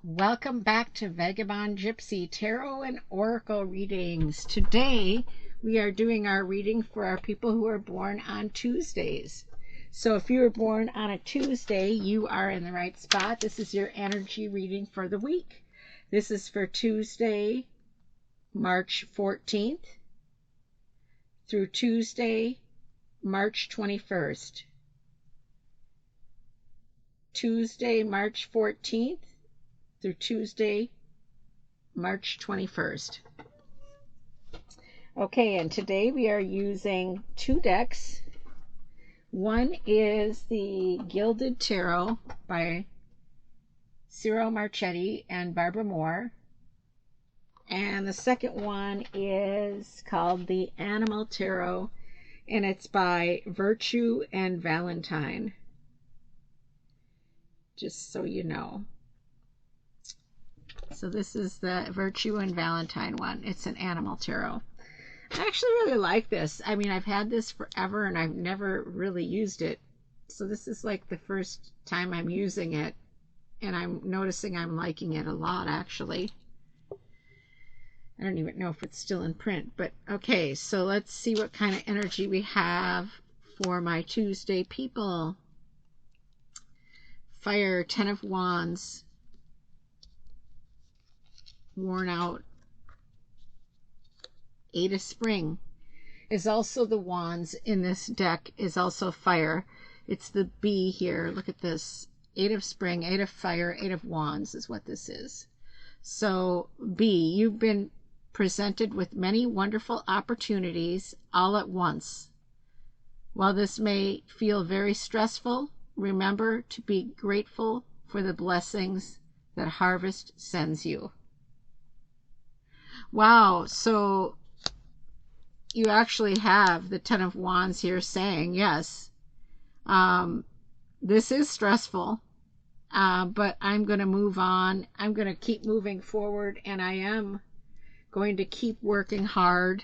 Welcome back to Vagabond Gypsy Tarot and Oracle readings. Today we are doing our reading for our people who are born on Tuesdays. So if you were born on a Tuesday, you are in the right spot. This is your energy reading for the week. This is for Tuesday, March 14th through Tuesday, March 21st. Tuesday, March 14th through Tuesday, March 21st. Okay, and today we are using two decks. One is the Gilded Tarot by Cyril Marchetti and Barbara Moore. And the second one is called the Animal Tarot, and it's by Virtue and Valentine. Just so you know. So this is the Virtue and Valentine one. It's an animal tarot. I actually really like this. I mean, I've had this forever and I've never really used it. So this is like the first time I'm using it. And I'm noticing I'm liking it a lot, actually. I don't even know if it's still in print. But okay, so let's see what kind of energy we have for my Tuesday people. Fire, 10 of Wands. Worn out. 8 of Spring is also the Wands in this deck, is also fire. It's the B here. Look at this. 8 of Spring, 8 of Fire, 8 of Wands is what this is. So B, you've been presented with many wonderful opportunities all at once. While this may feel very stressful, remember to be grateful for the blessings that harvest sends you. Wow, so you actually have the 10 of Wands here saying, yes, this is stressful, but I'm going to move on. I'm going to keep moving forward, and I am going to keep working hard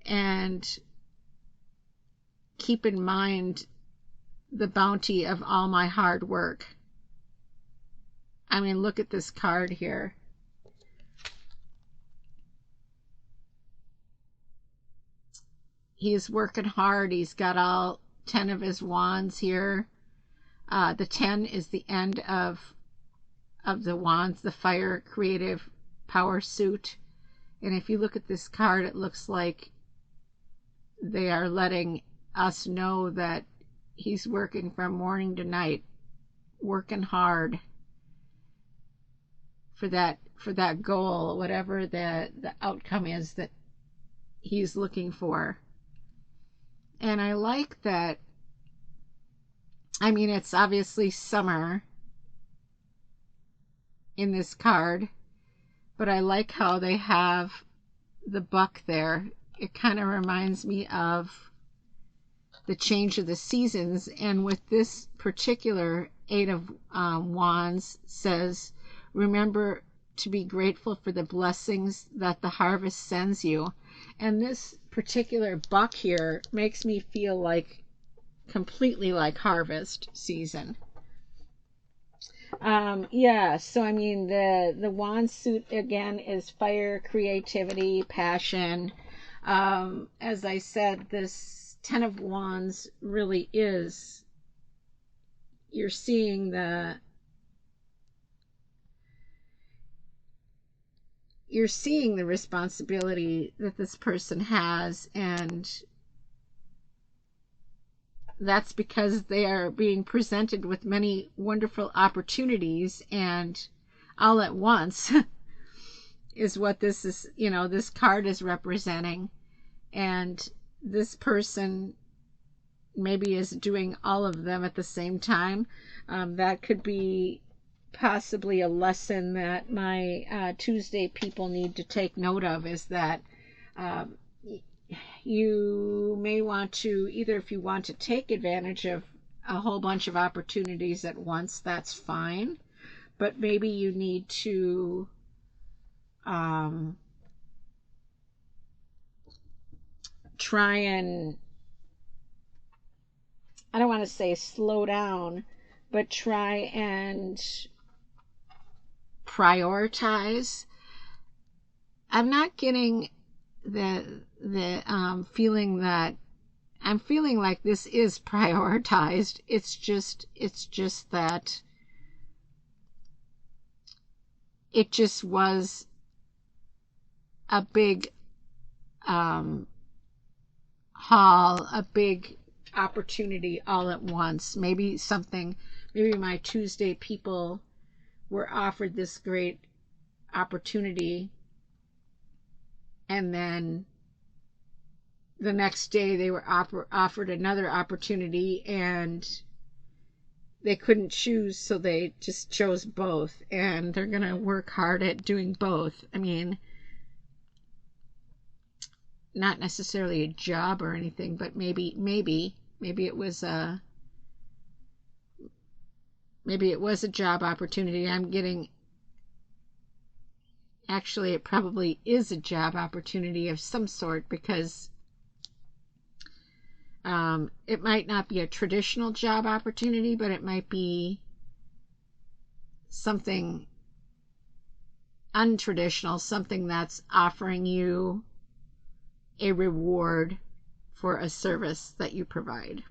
and keep in mind the bounty of all my hard work. I mean, look at this card here. He's working hard. He's got all 10 of his wands here. The 10 is the end of the wands, the fire creative power suit. And if you look at this card, it looks like they are letting us know that he's working from morning to night, working hard for that goal, whatever the outcome is that he's looking for. And I like that. I mean, it's obviously summer in this card, but I like how they have the buck there. It kind of reminds me of the change of the seasons. And with this particular 8 of Wands says, remember to be grateful for the blessings that the harvest sends you. And this particular buck here makes me feel like completely like harvest season. Yeah, so I mean the wand suit again is fire, creativity, passion. As I said, this 10 of Wands really is, you're seeing the responsibility that this person has, and that's because they are being presented with many wonderful opportunities, and all at once is what this is, this card is representing. And this person maybe is doing all of them at the same time. That could be possibly a lesson that my Tuesday people need to take note of, is that you may want to, either if you want to take advantage of a whole bunch of opportunities at once, that's fine, but maybe you need to try and, I don't want to say slow down, but try and prioritize. I'm not getting the feeling that I'm feeling like this is prioritized. It's just that it just was a big haul, a big opportunity all at once. Maybe my Tuesday people were offered this great opportunity, and then the next day they were offered another opportunity, and they couldn't choose, so they just chose both, and they're going to work hard at doing both. I mean, not necessarily a job or anything, but maybe it was a job opportunity. I'm getting, actually, it probably is a job opportunity of some sort, because it might not be a traditional job opportunity, but it might be something untraditional, something that's offering you a reward for a service that you provide.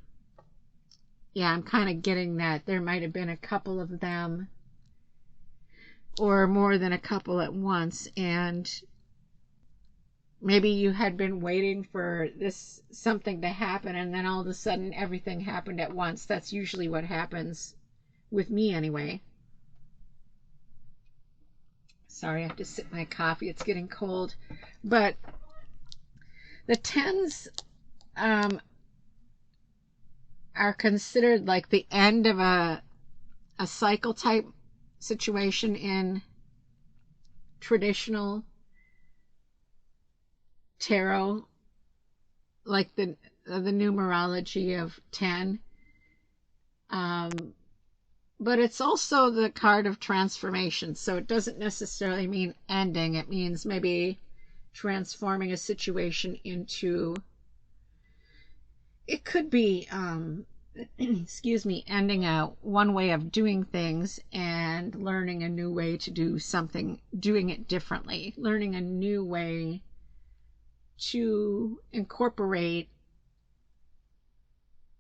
Yeah, I'm kind of getting that there might have been a couple of them, or more than a couple at once, and maybe you had been waiting for something to happen, and then all of a sudden everything happened at once. That's usually what happens with me anyway. Sorry, I have to sip my coffee. It's getting cold. But the 10s are considered like the end of a cycle type situation in traditional tarot, like the numerology of 10. But it's also the card of transformation, so it doesn't necessarily mean ending. It means maybe transforming a situation into, it could be excuse me, ending one way of doing things and learning a new way to do something, doing it differently, learning a new way to incorporate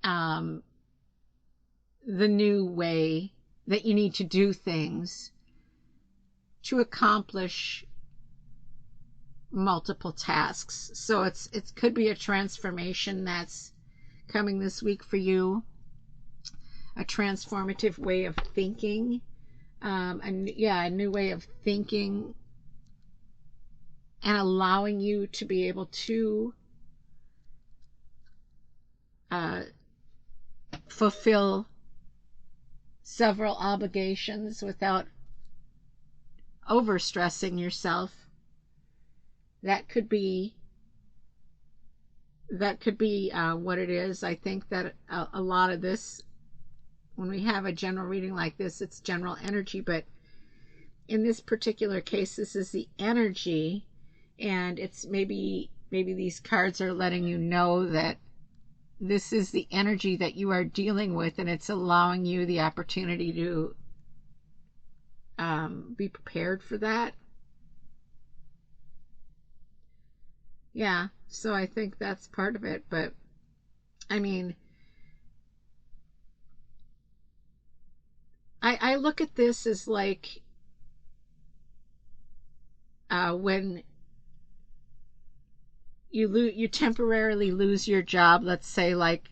the new way that you need to do things to accomplish multiple tasks. So it could be a transformation that's coming this week for you, a transformative way of thinking, a new way of thinking, and allowing you to be able to fulfill several obligations without overstressing yourself. That could be what it is. I think that a lot of this, when we have a general reading like this, it's general energy, but in this particular case, this is the energy, and it's maybe these cards are letting you know that this is the energy that you are dealing with, and it's allowing you the opportunity to be prepared for that. Yeah, so I think that's part of it. But I mean, I look at this as like when you temporarily lose your job, let's say, like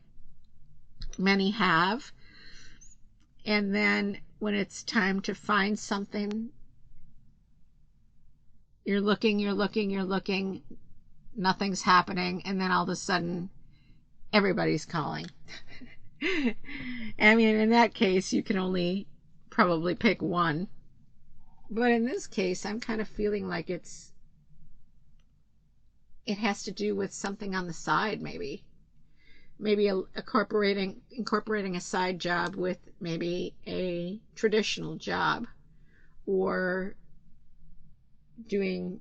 many have, and then when it's time to find something, you're looking, nothing's happening, and then all of a sudden everybody's calling. I mean, in that case, you can only probably pick one. But in this case, I'm kind of feeling like it has to do with something on the side, maybe incorporating a side job with maybe a traditional job, or doing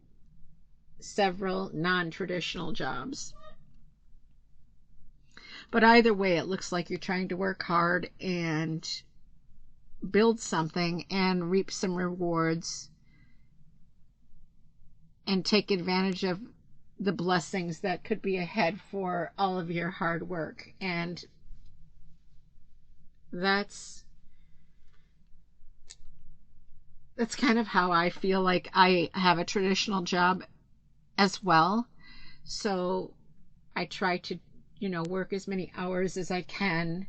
several non-traditional jobs. But either way, it looks like you're trying to work hard and build something and reap some rewards and take advantage of the blessings that could be ahead for all of your hard work. And that's kind of how I feel. Like I have a traditional job as well, so I try to, work as many hours as I can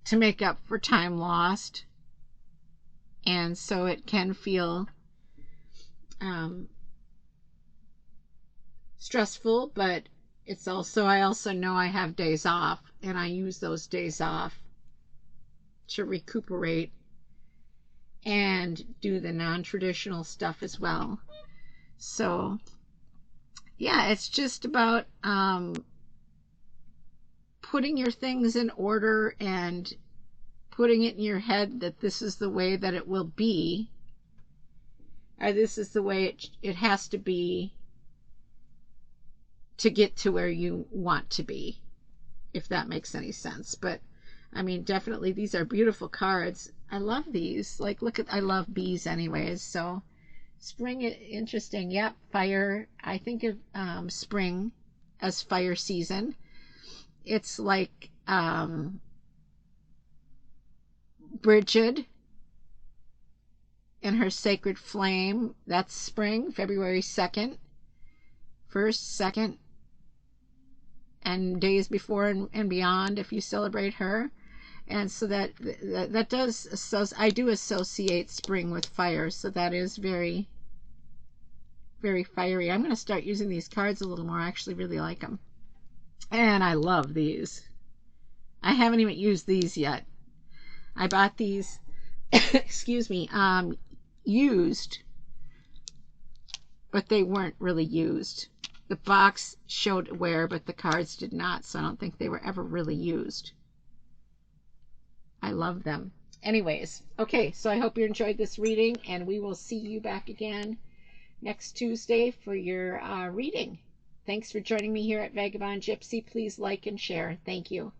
to make up for time lost. And so it can feel stressful, but it's also, I also know I have days off, and I use those days off to recuperate and do the non-traditional stuff as well. So yeah, it's just about putting your things in order and putting it in your head that this is the way that it will be, or this is the way it has to be to get to where you want to be, if that makes any sense. But I mean, definitely these are beautiful cards. I love these. Like, look at, I love bees anyways. So spring, interesting. Yep, fire. I think of spring as fire season. It's like Bridget and her sacred flame. That's spring, February 2nd, 1st, 2nd, and days before and beyond if you celebrate her. And so that does, so I do associate spring with fire, so that is very, very fiery. I'm going to start using these cards a little more. I actually really like them, and I love these. I haven't even used these yet. I bought these excuse me, used, but they weren't really used. The box showed wear, but the cards did not, so I don't think they were ever really used. I love them. Anyways, okay, so I hope you enjoyed this reading, and we will see you back again next Tuesday for your reading. Thanks for joining me here at Vagabond Gypsy. Please like and share. Thank you.